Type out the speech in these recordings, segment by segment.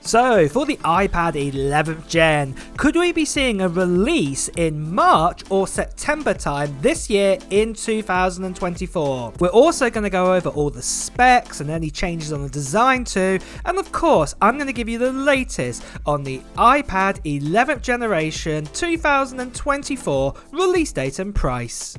So, for the iPad 11th Gen, could we be seeing a release in March or September time this year in 2024? We're also going to go over all the specs and any changes on the design too, and of course, I'm going to give you the latest on the iPad 11th generation 2024 release date and price.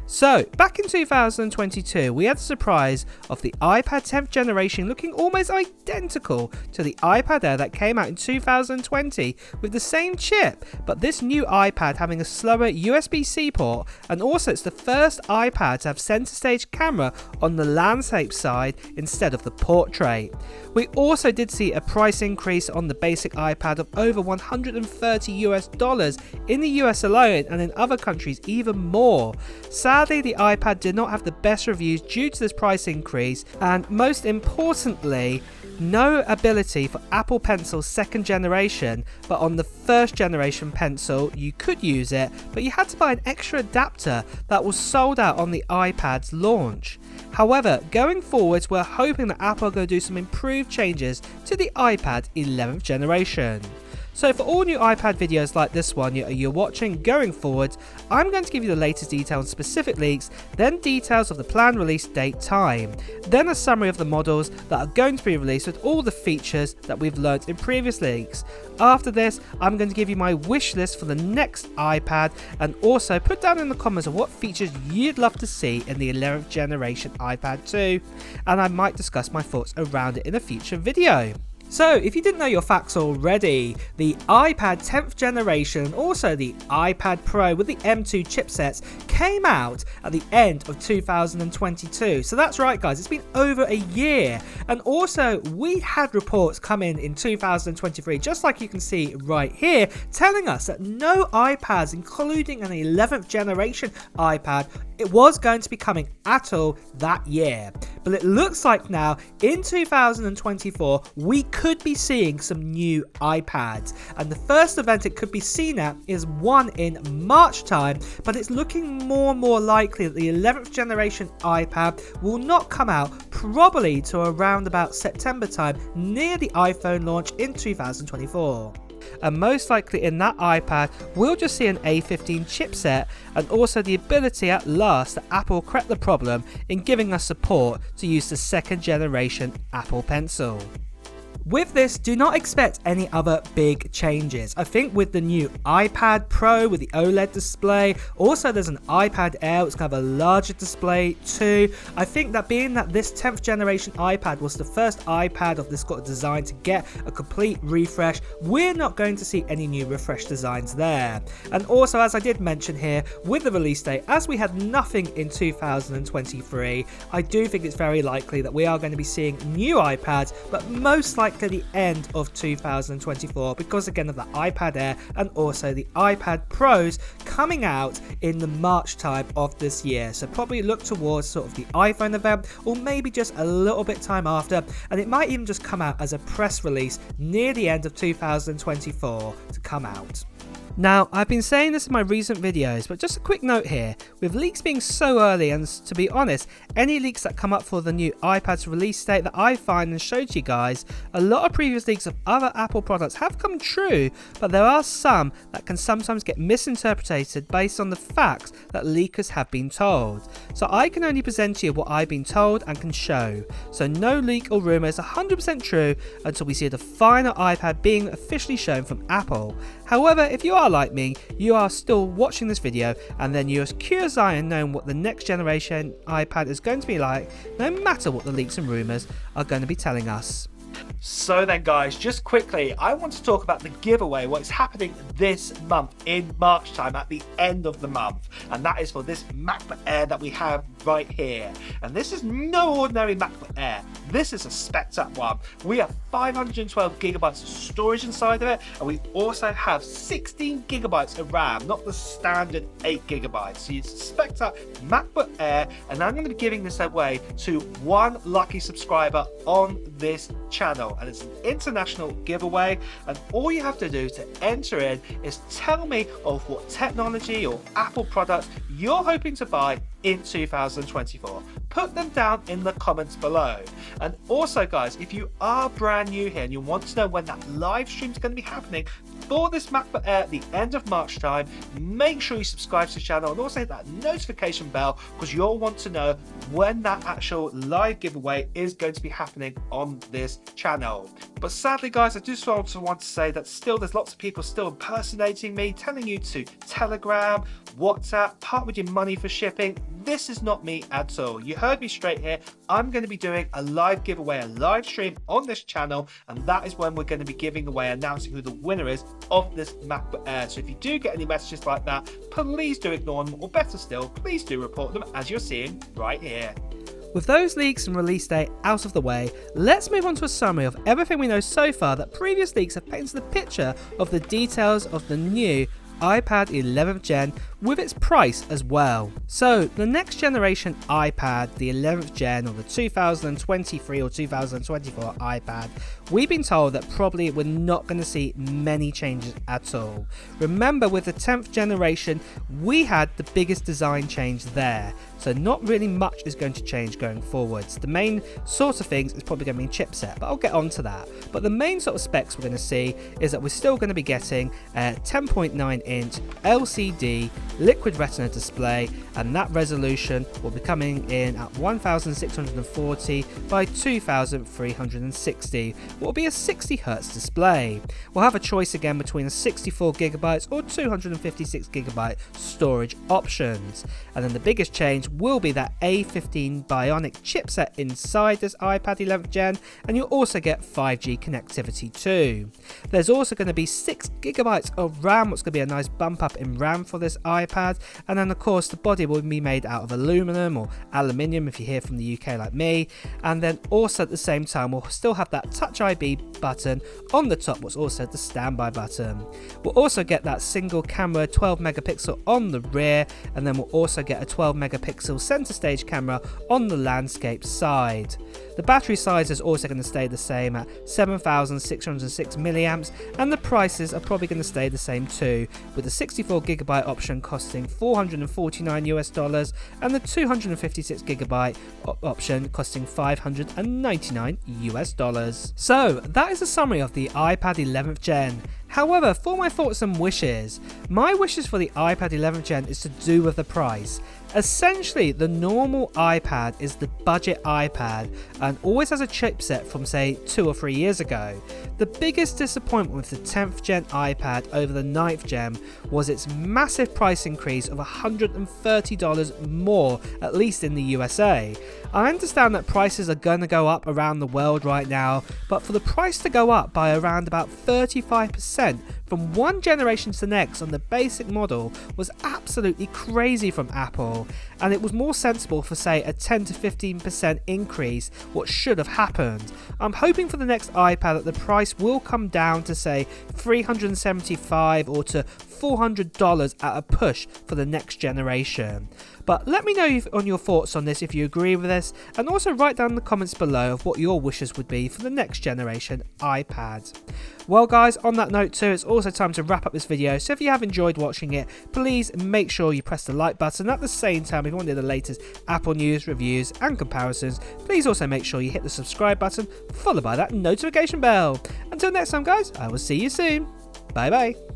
So, back in 2022, we had the surprise of the iPad 10th generation looking almost identical to the iPad Air that came out in 2020 with the same chip, but this new iPad having a slower USB-C port, and also it's the first iPad to have center stage camera on the landscape side instead of the portrait. We also did see a price increase on the basic iPad of over $130 in the US alone, and in other countries even more. Sadly, the iPad did not have the best reviews due to this price increase, and most importantly, no ability for Apple Pencil's second generation, but on the first generation Pencil you could use it, but you had to buy an extra adapter that was sold out on the iPad's launch. However, going forwards, we're hoping that Apple are going to do some improved changes to the iPad 11th generation. So for all new iPad videos like this one you're watching going forward, I'm going to give you the latest detail on specific leaks, then details of the planned release date time, then a summary of the models that are going to be released with all the features that we've learnt in previous leaks. After this, I'm going to give you my wish list for the next iPad, and also put down in the comments of what features you'd love to see in the 11th generation iPad 2, and I might discuss my thoughts around it in a future video. So, if you didn't know your facts already, the iPad 10th generation, also the iPad Pro with the M2 chipsets, came out at the end of 2022. So that's right guys, it's been over a year. And also, we had reports come in 2023, just like you can see right here, telling us that no iPads, including an 11th generation iPad, it was going to be coming at all that year. But it looks like now, in 2024, we could be seeing some new iPads. And the first event it could be seen at is one in March time, but it's looking more and more likely that the 11th generation iPad will not come out probably to around about September time, near the iPhone launch in 2024. And most likely in that iPad we'll just see an A15 chipset, and also the ability at last that Apple correct the problem in giving us support to use the second generation Apple Pencil. With this, do not expect any other big changes. I think with the new iPad Pro with the OLED display, also there's an iPad Air which can have a larger display too. I think that being that this 10th generation iPad was the first iPad of this sort of design to get a complete refresh, we're not going to see any new refresh designs there. And also, as I did mention here, with the release date, as we had nothing in 2023, I do think it's very likely that we are going to be seeing new iPads, but most likely at the end of 2024 because again of the iPad Air and also the iPad Pros coming out in the March time of this year. So probably look towards sort of the iPhone event, or maybe just a little bit time after, and it might even just come out as a press release near the end of 2024 to come out. Now, I've been saying this in my recent videos, but just a quick note here, with leaks being so early, and to be honest, any leaks that come up for the new iPad's release date that I find and showed to you guys, a lot of previous leaks of other Apple products have come true, but there are some that can sometimes get misinterpreted based on the facts that leakers have been told. So I can only present to you what I've been told and can show. So no leak or rumour is 100% true until we see the final iPad being officially shown from Apple. However, if you are like me, you are still watching this video and then you're as curious as I am knowing what the next generation iPad is going to be like, no matter what the leaks and rumours are going to be telling us. So then guys, just quickly, I want to talk about the giveaway, what is happening this month in March time at the end of the month, and that is for this MacBook Air that we have right here. And this is no ordinary MacBook Air, this is a spec'd up one. We have 512 gigabytes of storage inside of it, and we also have 16 gigabytes of RAM, not the standard 8 gigabytes. So it's a spec'd up MacBook Air, and I'm going to be giving this away to one lucky subscriber on this channel, and it's an international giveaway, and all you have to do to enter in is tell me of what technology or Apple product you're hoping to buy in 2024? Put them down in the comments below. And also guys, if you are brand new here and you want to know when that live stream is going to be happening for this MacBook Air at the end of March time, make sure you subscribe to the channel and also hit that notification bell, because you'll want to know when that actual live giveaway is going to be happening on this channel. But sadly guys, I just also want to say that still there's lots of people still impersonating me, telling you to Telegram, WhatsApp, part with your money for shipping. This is not me at all. You heard me straight here. I'm going to be doing a live giveaway, a live stream on this channel, and that is when we're going to be giving away, announcing who the winner is of this MacBook Air. So if you do get any messages like that, please do ignore them, or better still, please do report them, as you're seeing right here. With those leaks and release date out of the way, let's move on to a summary of everything we know so far that previous leaks have painted the picture of the details of the new iPad 11th Gen with its price as well. So the next generation iPad, the 11th Gen, or the 2023 or 2024 iPad, we've been told that probably we're not going to see many changes at all. Remember, with the 10th generation, we had the biggest design change there. So not really much is going to change going forwards. The main sort of things is probably going to be chipset, but I'll get on to that. But the main sort of specs we're going to see is that we're still going to be getting a 10.9-inch LCD liquid retina display, and that resolution will be coming in at 1640 by 2360. Will be a 60Hz display. We'll have a choice again between a 64GB or 256GB storage options. And then the biggest change will be that A15 Bionic chipset inside this iPad 11th Gen, and you'll also get 5G connectivity too. There's also going to be 6GB of RAM, which is going to be a nice bump up in RAM for this iPad, and then of course the body will be made out of aluminum or aluminium if you're here from the UK like me. And then also at the same time we'll still have that Touch ID button on the top, what's also the standby button. We'll also get that single camera 12 megapixel on the rear, and then we'll also get a 12 megapixel center stage camera on the landscape side. The battery size is also going to stay the same at 7606 milliamps, and the prices are probably going to stay the same too, with the 64GB option costing $449 and the 256GB option costing $599. So that is a summary of the iPad 11th Gen. However, for my thoughts and wishes, my wishes for the iPad 11th Gen is to do with the price. Essentially, the normal iPad is the budget iPad and always has a chipset from say 2 or 3 years ago. The biggest disappointment with the 10th Gen iPad over the 9th Gen was its massive price increase of $130 more, at least in the USA. I understand that prices are going to go up around the world right now, but for the price to go up by around about 35% from one generation to the next on the basic model was absolutely crazy from Apple, and it was more sensible for say a 10 to 15% increase what should have happened. I'm hoping for the next iPad that the price will come down to say $375 or to $400 at a push for the next generation. But let me know on your thoughts on this if you agree with this, and also write down in the comments below of what your wishes would be for the next generation iPad. Well guys, on that note too, it's also time to wrap up this video, so if you have enjoyed watching it, please make sure you press the like button. At the same time, if you want to do the latest Apple news, reviews and comparisons, please also make sure you hit the subscribe button, followed by that notification bell. Until next time guys, I will see you soon. Bye bye.